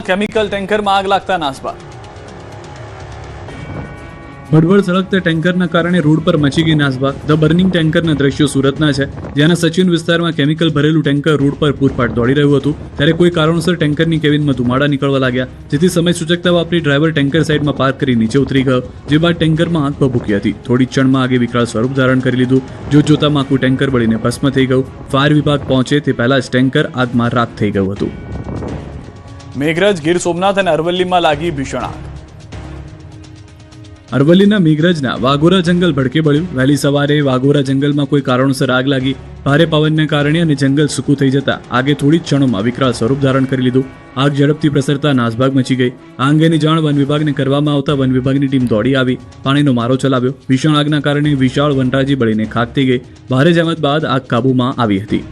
Chemical ટેન્કરમાં આગ લાગતા નાસભાગ। ભડભડ સળગતા ટેન્કરના કારણે રોડ પર મચી ગઈ નાસભાગ। ધ બર્નિંગ ટેન્કરના દ્રશ્યો સુરતના છે, જ્યાંના સચિન વિસ્તારમાં કેમિકલ ભરેલું ટેન્કર રોડ પર પૂરપાટ દોડી રહ્યું હતું, ત્યારે કોઈ કારણોસર ટેન્કરની કેબિનમાં ધુમાડા નીકળવા લાગ્યા, જેથી સમય સૂચકતા વાપરી ડ્રાઈવર ટેન્કર સાઈડમાં પાર્ક કરી નીચે ઉતરી ગયો, જે બાદ ટેન્કરમાં આગ ભભૂકી હતી। થોડી ક્ષણમાં આગે વિકરાળ સ્વરૂપ ધારણ કરી લીધું। જોતજોતામાં આખું ટેન્કર બળીને ભસ્મ થઈ ગયું। ફાયર વિભાગ પહોંચે તે પહેલા જ ટેન્કર આગમાં રાખ થઈ ગયું હતું। મેઘરજ, ગીર સોમનાથ અને અરવલ્લીમાં લાગી ભીષણ આગ। અરવલ્લીના મેઘરજના વાઘોરા જંગલ ભડકે બળ્યું। વહેલી સવારે વાઘોરા જંગલમાં કોઈ કારણોસર આગ લાગી। ભારે પવનને કારણે અને જંગલ સૂકું થઈ જતા આગે થોડી જ ક્ષણોમાં વિકરાળ સ્વરૂપ ધારણ કરી લીધું। આગ ઝડપથી પ્રસરતા નાસભાગ મચી ગઈ। આ અંગેની જાણ વન વિભાગને કરવામાં આવતા વન વિભાગની ટીમ દોડી આવી, પાણીનો મારો ચલાવ્યો। ભીષણ આગના કારણે વિશાળ વનરાજી બળીને ખાક થઈ ગઈ। ભારે જહેમત બાદ આગ કાબૂમાં આવી હતી।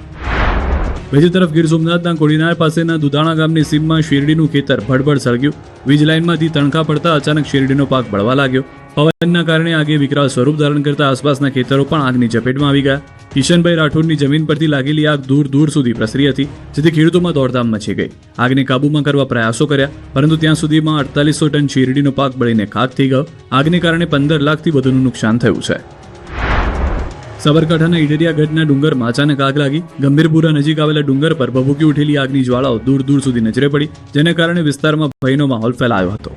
બીજી તરફ ગીર સોમનાથના કોડીનાર પાસેના દુધાણા ગામની સીમમાં શેરડીનું ખેતર ભડભડ સળગ્યું। વીજ લાઇનમાંથી તણખા પડતા અચાનક શેરડીનો પાક બળવા લાગ્યો। પવનના કારણે આગે વિકરાળ સ્વરૂપ ધારણ કરતા આસપાસના ખેતરો પણ આગની ઝપેટમાં આવી ગયા। કિશનભાઈ રાઠોડની જમીન પરથી લાગેલી આગ દૂર દૂર સુધી પ્રસરી હતી, જેથી ખેડૂતોમાં દોડધામ મચી ગઈ। આગને કાબૂમાં કરવા પ્રયાસો કર્યા, પરંતુ ત્યાં સુધીમાં 4800 ટન શેરડીનો પાક બળીને ખાક થઈ ગયો। આગને કારણે 15 લાખથી વધુનું નુકસાન થયું છે। સાબરકાંઠાના ઈડરિયા ગઢના ડુંગરમાં અચાનક આગ લાગી। ગંભીરપુરા નજીક આવેલા ડુંગર પર ભભૂકી ઉઠેલી આગની જ્વાળાઓ દૂર દૂર સુધી નજરે પડી, જેને કારણે વિસ્તારમાં ભયનો માહોલ ફેલાયો હતો।